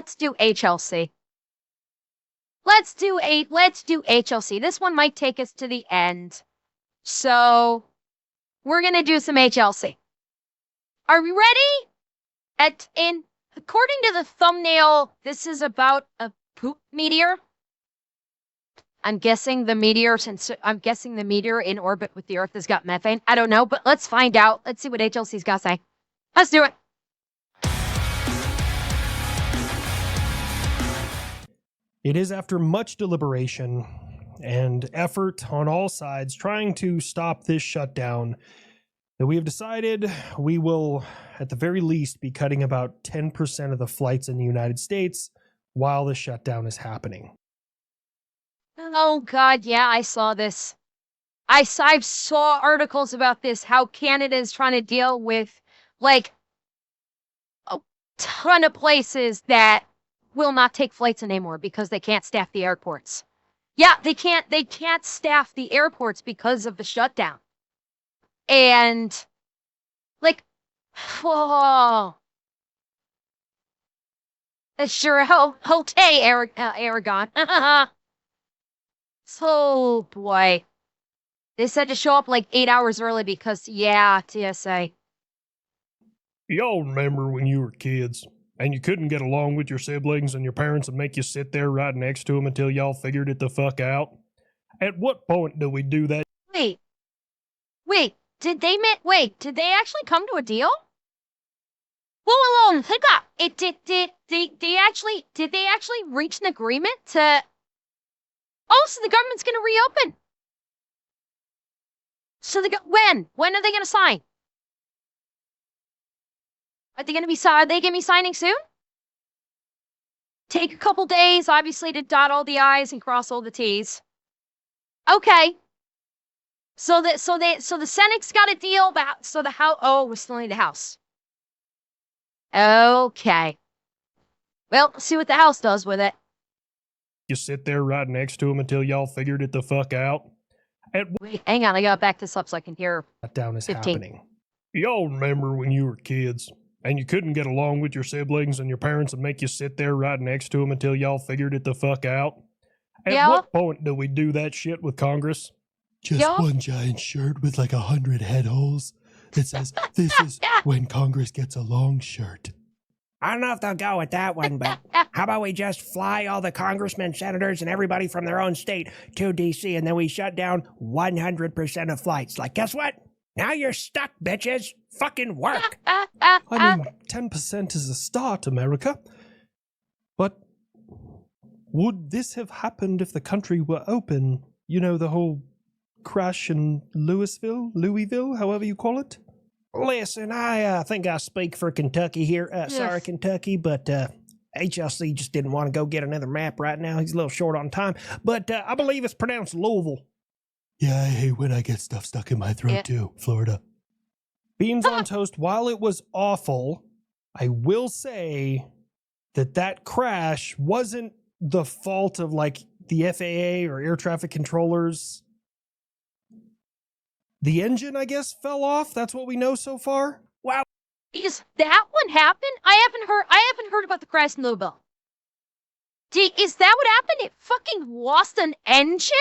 let's do HLC. Let's do HLC. This one might take us to the end. So we're gonna do some HLC. Are we ready? According to the thumbnail, this is about a poop meteor. I'm guessing the meteor in orbit with the Earth has got methane. I don't know, but let's find out. Let's see what HLC's got to say. Let's do it. It is after much deliberation and effort on all sides trying to stop this shutdown that we have decided we will, at the very least, be cutting about 10% of the flights in the United States while the shutdown is happening. Oh, God, yeah, I saw this. I saw articles about this, how Canada is trying to deal with, like, a ton of places that will not take flights anymore because they can't staff the airports. Yeah, they can't staff the airports because of the shutdown. And, like, whoa. Sure, hey, Aragon. So, boy. They said to show up like 8 hours early because, yeah, TSA. Y'all remember when you were kids and you couldn't get along with your siblings and your parents would make you sit there right next to them until y'all figured it the fuck out? At what point do we do that? Wait, did they actually come to a deal? Whoa, think up. Did they actually reach an agreement to... Oh, so the government's going to reopen. So when? When are they going to sign? Are they going to be signing soon? Take a couple days, obviously, to dot all the I's and cross all the T's. Okay. So the Senate's got a deal, but so the House. Oh, we still need the House. Okay. Well, see what the House does with it. You sit there right next to them until y'all figured it the fuck out? Wait, hang on, I got back this up so I can hear. Shutdown is 15. happening. Y'all remember when you were kids and you couldn't get along with your siblings and your parents would make you sit there right next to them until y'all figured it the fuck out? At what point do we do that shit with Congress? Just one giant shirt with like 100 head holes that says, "This is when Congress gets a long shirt." I don't know if they'll go with that one, but how about we just fly all the congressmen, senators, and everybody from their own state to D.C., and then we shut down 100% of flights. Like, guess what? Now you're stuck, bitches. Fucking work. I mean, 10% is a start, America. But would this have happened if the country were open? You know, the whole crash in Louisville, however you call it? Listen, I think I speak for Kentucky here. Sorry, Kentucky, but HLC just didn't want to go get another map right now. He's a little short on time. But I believe it's pronounced Louisville. Yeah, I hate when I get stuff stuck in my throat too, Florida. Beans on toast, while it was awful, I will say that crash wasn't the fault of, like, the FAA or air traffic controllers. The engine, I guess, fell off. That's what we know so far. Wow. Is that one happen? I haven't heard about the crash in Louisville. Is that what happened? It fucking lost an engine?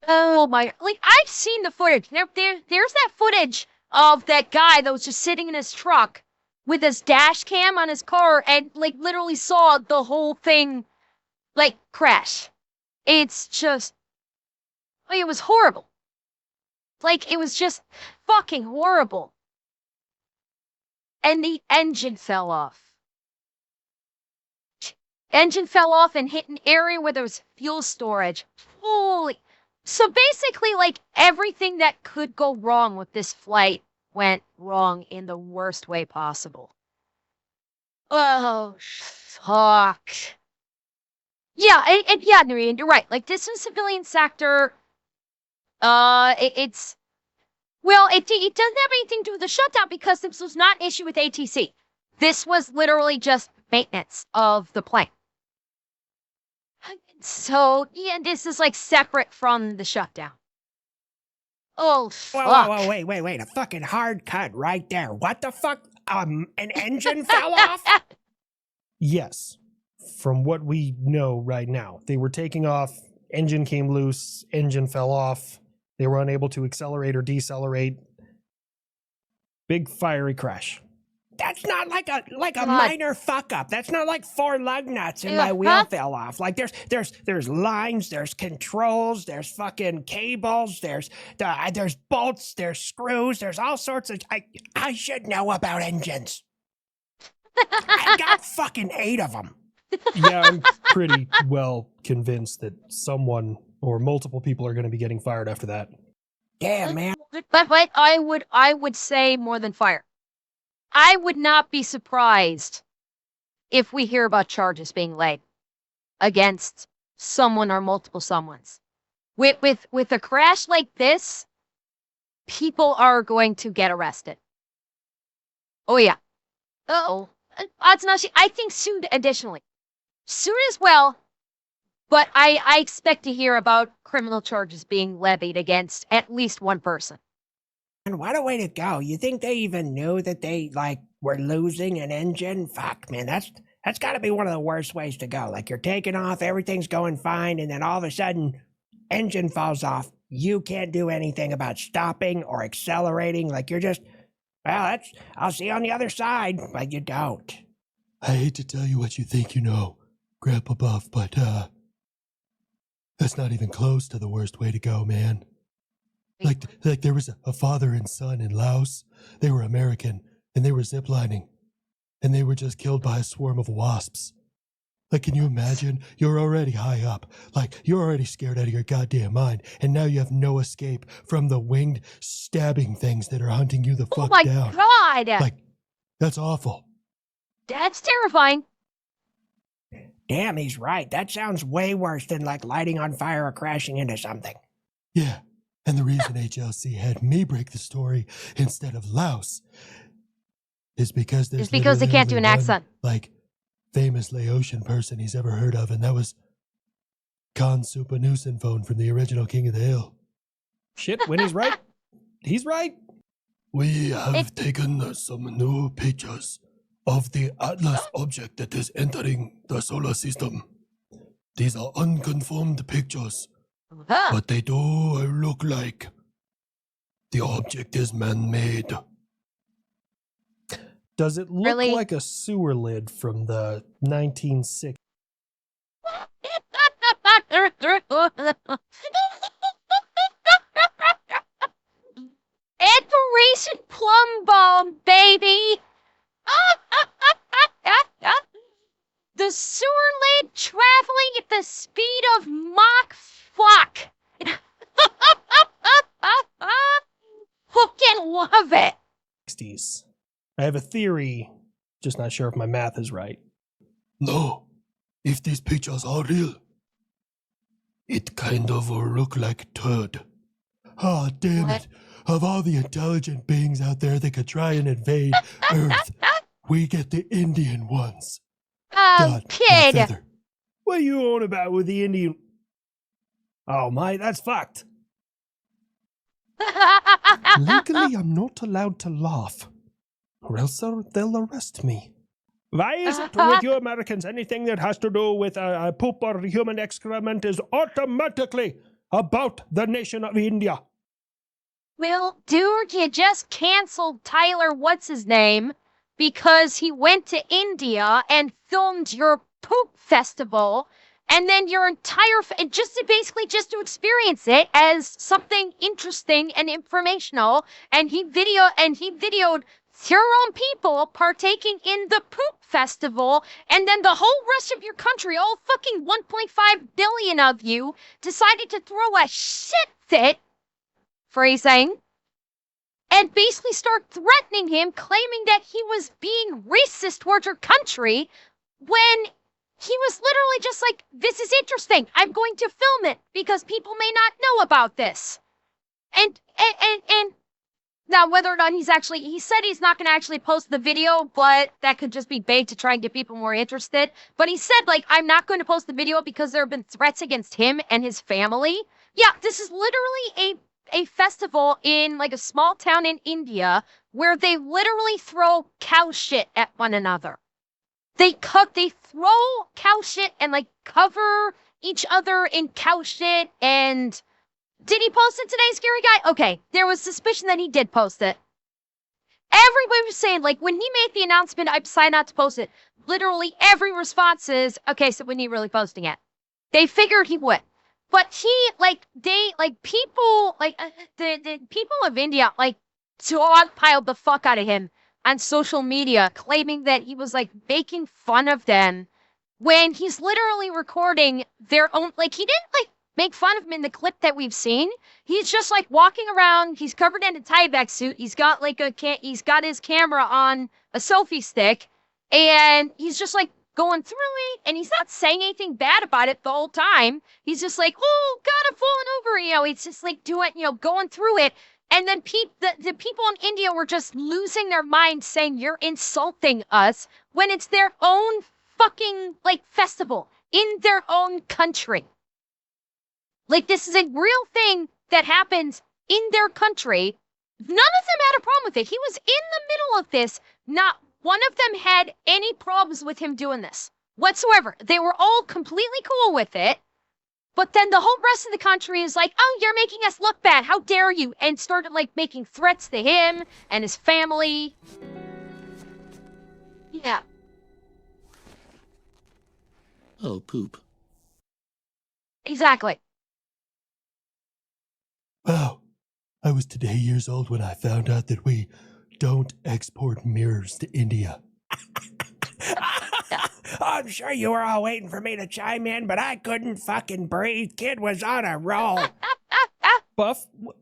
Oh my, like, I've seen the footage. There's that footage of that guy that was just sitting in his truck with his dash cam on his car and, like, literally saw the whole thing, like, crash. It's just... it was horrible. Like, it was just fucking horrible. And the engine fell off. Engine fell off and hit an area where there was fuel storage. Holy... So basically, like, everything that could go wrong with this flight went wrong in the worst way possible. Oh, fuck. Yeah, and yeah, Noreen, you're right. Like, this is civilian sector... it doesn't have anything to do with the shutdown because this was not an issue with ATC. This was literally just maintenance of the plane. So, yeah, this is, like, separate from the shutdown. Oh, fuck. Whoa, wait. A fucking hard cut right there. What the fuck? an engine fell off? Yes, from what we know right now. They were taking off, engine came loose, engine fell off. They were unable to accelerate or decelerate. Big fiery crash. That's not like a God. minor fuck up. That's not like 4 lug nuts and my wheel fell off. Like there's lines, there's controls, there's fucking cables, there's bolts, there's screws, there's all sorts of. I should know about engines. I got fucking 8 of them. Yeah, I'm pretty well convinced that someone or multiple people are going to be getting fired after that. Damn, man. But I would say more than fire. I would not be surprised if we hear about charges being laid against someone or multiple someones. With a crash like this, people are going to get arrested. Oh yeah. Oh, odds not. I think soon. Additionally, soon as well. But I expect to hear about criminal charges being levied against at least one person. And what a way to go. You think they even knew that they, were losing an engine? Fuck, man, that's got to be one of the worst ways to go. Like, you're taking off, everything's going fine, and then all of a sudden, engine falls off. You can't do anything about stopping or accelerating. Like, you're just, well, I'll see you on the other side, but you don't. I hate to tell you what you think you know, Grandpa Buff, but, that's not even close to the worst way to go, man. Like there was a father and son in Laos. They were American, and they were ziplining, and they were just killed by a swarm of wasps. Like, can you imagine? You're already high up. Like, you're already scared out of your goddamn mind, and now you have no escape from the winged stabbing things that are hunting you the fuck down. Oh my God! Like, that's awful. That's terrifying. Damn, he's right. That sounds way worse than, lighting on fire or crashing into something. Yeah. And the reason HLC had me break the story instead of Laos is because there's they can't do an one, accent. Famous Laotian person he's ever heard of, and that was Khan Supanusinphone from the original King of the Hill. Shit, when he's right, he's right. We have taken some new pictures of the Atlas object that is entering the solar system. These are unconfirmed pictures. But they do look like the object is man-made. Does it look Really? like a sewer lid from the 1960s? Operation Plum Bomb, baby! The sewer lid traveling at the speed of Mach fuck. Fucking love it. I have a theory, just not sure if my math is right. No, if these pictures are real, it kind of will look like turd. Ah, damn What? it. Of all the intelligent beings out there that could try and invade Earth, we get the Indian ones. God, not Kid. feather. What are you on about with the Indian? Oh my, that's fucked. Legally, I'm not allowed to laugh, or else they'll arrest me. Why is it with you Americans, anything that has to do with poop or human excrement is automatically about the nation of India? Well, dude, you just canceled Tyler what's-his-name because he went to India and filmed your poop festival, and then your entire just to experience it as something interesting and informational, and he videoed your own people partaking in the poop festival, and then the whole rest of your country, all fucking 1.5 billion of you, decided to throw a shit fit, phrasing, and basically start threatening him, claiming that he was being racist towards your country, when he was literally just like, this is interesting, I'm going to film it, because people may not know about this. And now, whether or not he said he's not going to actually post the video, but that could just be bait to try and get people more interested. But he said, I'm not going to post the video because there have been threats against him and his family. Yeah, this is literally a festival in, a small town in India where they literally throw cow shit at one another. They throw cow shit and like cover each other in cow shit. And did he post it today, Scary Guy? Okay, there was suspicion that he did post it. Everybody was saying, like, when he made the announcement, I decided not to post it. Literally every response is, okay, so when are you really posting it? They figured he would. But he, like, people, like, the people of India, like, dogpiled the fuck out of him on social media, claiming that he was, like, making fun of them when he's literally recording their own, like, he didn't, like, make fun of him in the clip that we've seen. He's just like walking around. He's covered in a tie-back suit. He's got like he's got his camera on a selfie stick, and he's just like going through it. And he's not saying anything bad about it the whole time. He's just like, oh God, I'm falling over. You know, he's just like doing, you know, going through it. And then the people in India were just losing their minds, saying you're insulting us when it's their own fucking like festival in their own country. Like, this is a real thing that happens in their country. None of them had a problem with it. He was in the middle of this. Not one of them had any problems with him doing this whatsoever. They were all completely cool with it. But then the whole rest of the country is like, oh, you're making us look bad. How dare you? And started, like, making threats to him and his family. Yeah. Oh, poop. Exactly. Wow. I was today years old when I found out that we don't export mirrors to India. I'm sure you were all waiting for me to chime in, but I couldn't fucking breathe. Kid was on a roll. Buff, what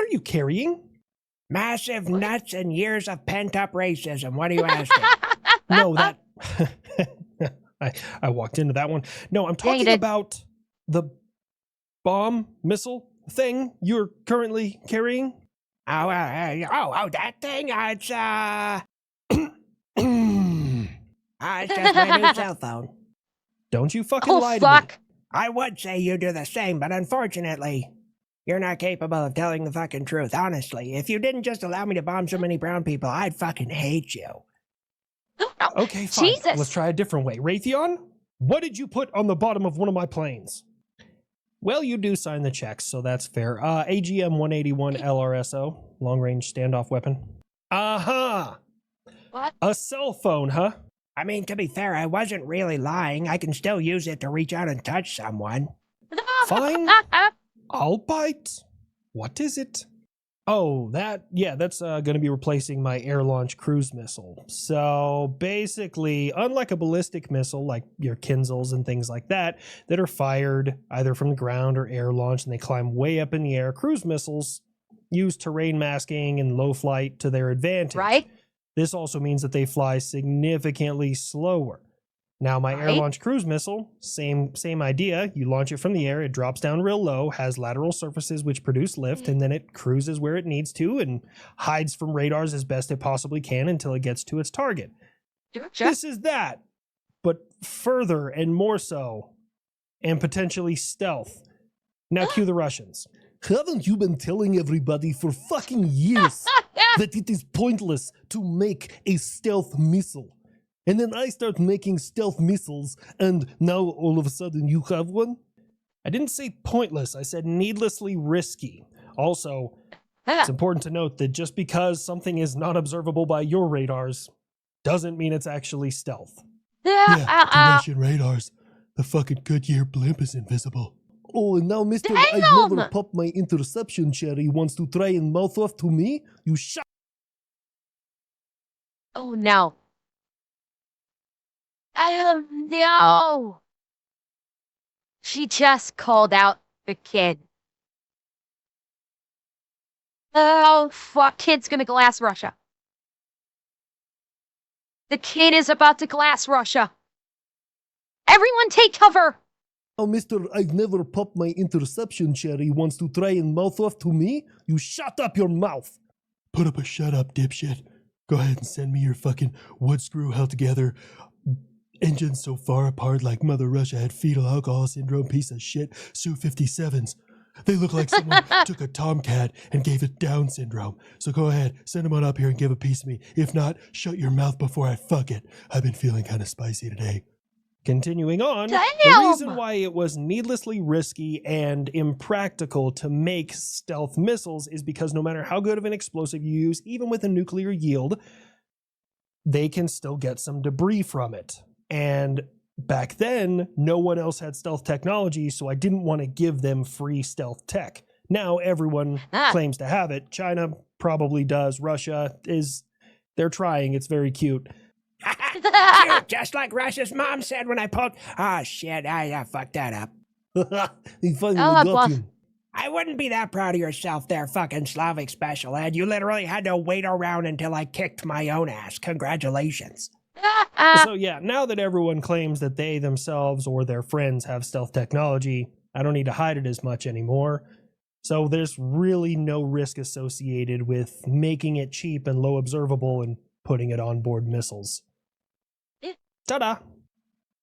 are you carrying? Massive nuts and years of pent-up racism. What are you asking? No, that... I walked into that one. No, I'm talking about the bomb missile thing you're currently carrying. Oh, that thing? It's just my new cell phone. Don't you fucking lie to fuck. me. I would say you do the same, but unfortunately, you're not capable of telling the fucking truth. Honestly, if you didn't just allow me to bomb so many brown people, I'd fucking hate you. Okay, fine. Jesus. Let's try a different way. Raytheon, what did you put on the bottom of one of my planes? Well, you do sign the checks, so that's fair. AGM-181 LRSO, long-range standoff weapon. Uh-huh. What? A cell phone, huh? I mean, to be fair, I wasn't really lying. I can still use it to reach out and touch someone. Fine. I'll bite. What is it? Oh, that's going to be replacing my air-launched cruise missile. So basically, unlike a ballistic missile, like your Kinzels and things like that are fired either from the ground or air-launched, and they climb way up in the air, cruise missiles use terrain masking and low flight to their advantage. Right? This also means that they fly significantly slower. Now, my air-launched cruise missile, same idea. You launch it from the air, it drops down real low, has lateral surfaces which produce lift, and then it cruises where it needs to and hides from radars as best it possibly can until it gets to its target. Gotcha. This is that, but further and more so, and potentially stealth. Now cue the Russians. Haven't you been telling everybody for fucking years that it is pointless to make a stealth missile? And then I start making stealth missiles, and now all of a sudden you have one? I didn't say pointless, I said needlessly risky. Also, it's important to note that just because something is not observable by your radars doesn't mean it's actually stealth. Yeah, to Russian radars, the fucking Goodyear blimp is invisible. Oh, and now Mr. I've never popped my interception cherry wants to try and mouth off to me? You shut. Oh, no. No. She just called out the kid. Oh, fuck. Kid's gonna glass Russia. The kid is about to glass Russia. Everyone take cover. Oh, Mr. I've never popped my interception cherry wants to try and mouth off to me? You shut up your mouth. Put up a shut up, dipshit. Go ahead and send me your fucking wood screw held together. Engines so far apart like Mother Russia had fetal alcohol syndrome piece of shit Su-57s. They look like someone took a tomcat and gave it Down syndrome. So go ahead, send them on up here and give a piece of me. If not, shut your mouth before I fuck it. I've been feeling kind of spicy today. Continuing on, the Damn! reason why it was needlessly risky and impractical to make stealth missiles is because no matter how good of an explosive you use, even with a nuclear yield, they can still get some debris from it. And back then, no one else had stealth technology, so I didn't want to give them free stealth tech. Now everyone claims to have it. China probably does. Russia they're trying. It's very cute. Cute, just like Russia's mom said when I pulled. Oh shit, I fucked that up. He finally Oh, got boss. you. I wouldn't be that proud of yourself there, fucking Slavic special ed. You literally had to wait around until I kicked my own ass. Congratulations. So yeah, now that everyone claims that they themselves or their friends have stealth technology, I don't need to hide it as much anymore. So there's really no risk associated with making it cheap and low observable and putting it on board missiles. Yeah. Ta-da!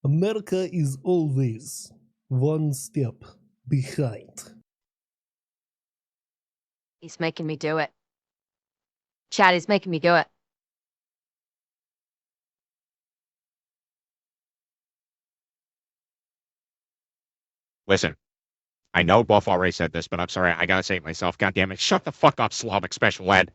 America is always one step behind. He's making me do it. Chad, he's making me do it. Listen, I know Buff already said this, but I'm sorry, I gotta say it myself. God damn it, shut the fuck up, Slavic special ed.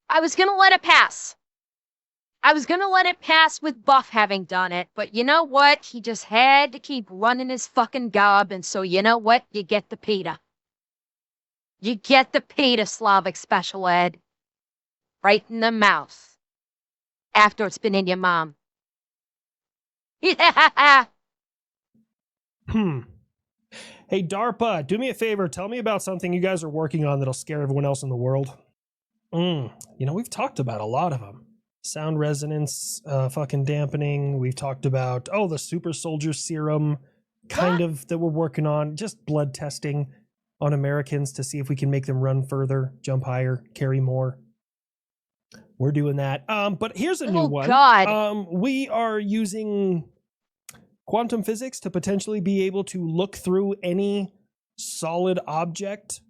I was gonna let it pass. I was gonna let it pass with Buff having done it, but you know what? He just had to keep running his fucking gob, and so you know what? You get the PETA. You get the PETA, Slavic special ed. Right in the mouth. After it's been in your mom. Yeah. Hey, DARPA, do me a favor. Tell me about something you guys are working on that'll scare everyone else in the world. We've talked about a lot of them. Sound resonance, fucking dampening. We've talked about, the super soldier serum, that we're working on. Just blood testing on Americans to see if we can make them run further, jump higher, carry more. We're doing that. But here's a new one. God. We are using quantum physics to potentially be able to look through any solid object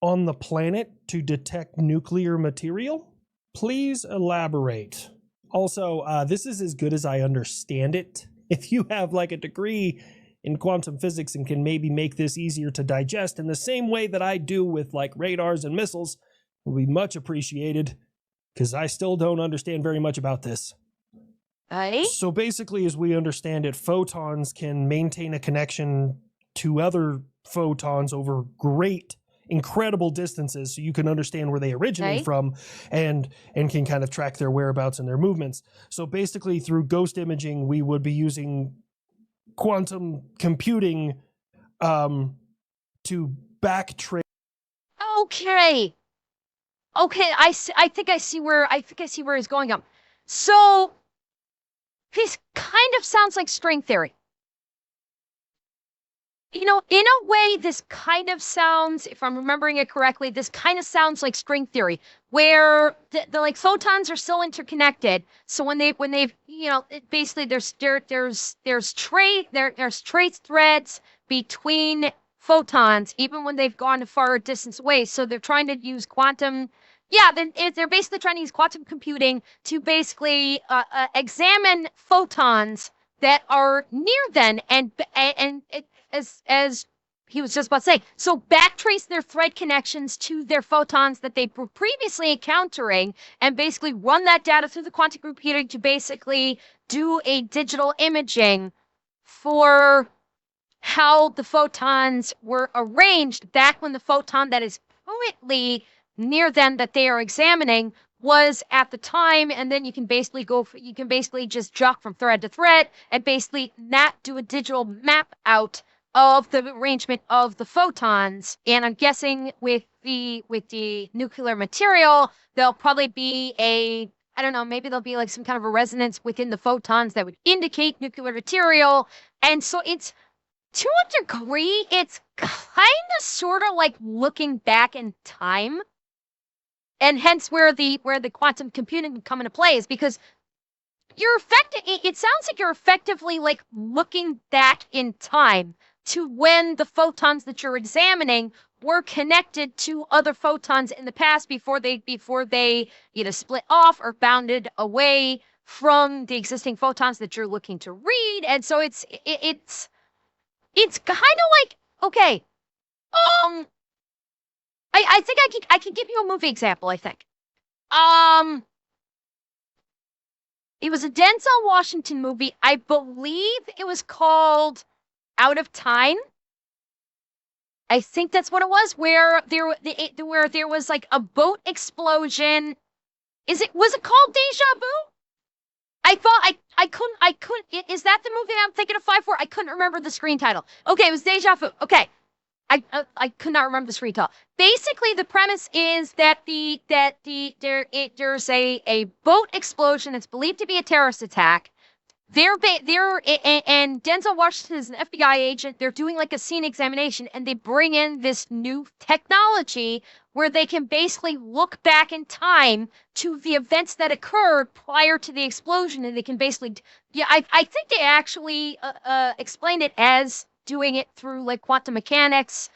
on the planet to detect nuclear material. Please elaborate. Also, this is as good as I understand it. If you have like a degree in quantum physics and can maybe make this easier to digest in the same way that I do with like radars and missiles, will be much appreciated, because I still don't understand very much about this. Hey? So basically, as we understand it, photons can maintain a connection to other photons over incredible distances, so you can understand where they originate from and can kind of track their whereabouts and their movements. So basically, through ghost imaging, we would be using quantum computing to backtrace. Okay, I think I see where he's going up. So this kind of sounds like string theory. You know, in a way, this kind of sounds, if I'm remembering it correctly, this kind of sounds like string theory, where the like photons are still interconnected. So when they've basically there's trace threads between photons, even when they've gone a far distance away. So they're trying to use quantum. Yeah, they're basically trying to use quantum computing to basically examine photons that are near them and as he was just about to say, so backtrace their thread connections to their photons that they were previously encountering and basically run that data through the quantum computing to basically do a digital imaging for how the photons were arranged back when the photon that is currently near them that they are examining was at the time, and then you can basically just jump from thread to thread and basically not do a digital map out of the arrangement of the photons. And I'm guessing with the nuclear material, there'll probably be I don't know, maybe there'll be like some kind of a resonance within the photons that would indicate nuclear material. And so it's, to a degree, it's kind of sort of like looking back in time. and hence where the quantum computing can come into play is because it sounds like you're effectively like looking back in time to when the photons that you're examining were connected to other photons in the past before they either split off or bounded away from the existing photons that you're looking to read. And so it's kind of like, okay, I think I can give you a movie example, I think. It was a Denzel Washington movie. I believe it was called Out of Time. I think that's what it was, where there was like a boat explosion. Was it called Deja Vu? I thought I couldn't. Is that the movie I'm thinking of 5-4? I couldn't remember the screen title. Okay, it was Deja Vu. Okay. I could not remember the screen title. Basically, the premise is that there's a boat explosion. It's believed to be a terrorist attack. And Denzel Washington is an FBI agent. They're doing like a scene examination, and they bring in this new technology where they can basically look back in time to the events that occurred prior to the explosion, and they can basically, I think they actually explained it as doing it through like quantum mechanics.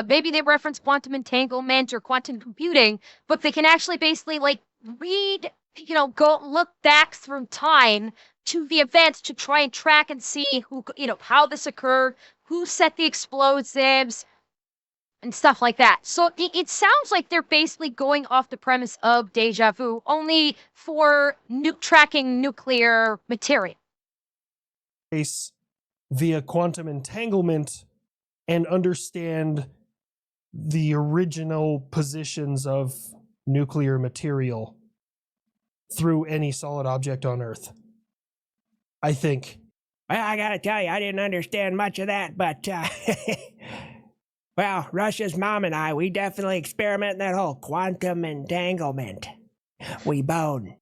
Maybe they reference quantum entanglement or quantum computing, but they can actually basically like read, go look back through time to the events to try and track and see who, how this occurred, who set the explosives, and stuff like that. So it sounds like they're basically going off the premise of Deja Vu, only for tracking nuclear material. Via quantum entanglement and understand the original positions of nuclear material through any solid object on Earth. I think. Well, I gotta tell you, I didn't understand much of that, but, well, Russia's mom and I, we definitely experiment in that whole quantum entanglement. We bone.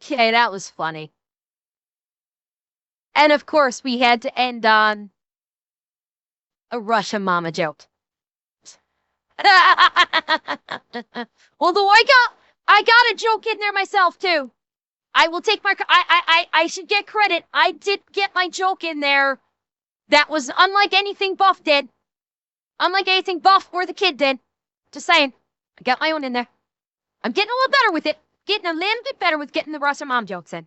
Okay, that was funny. And of course, we had to end on a Russia mama joke. Although I got a joke in there myself too. I will take my I should get credit. I did get my joke in there. That was unlike anything Buff did. Unlike anything Buff or the kid did. Just saying. I got my own in there. I'm getting a little better with it. Getting a little bit better with getting the Russia mom jokes in.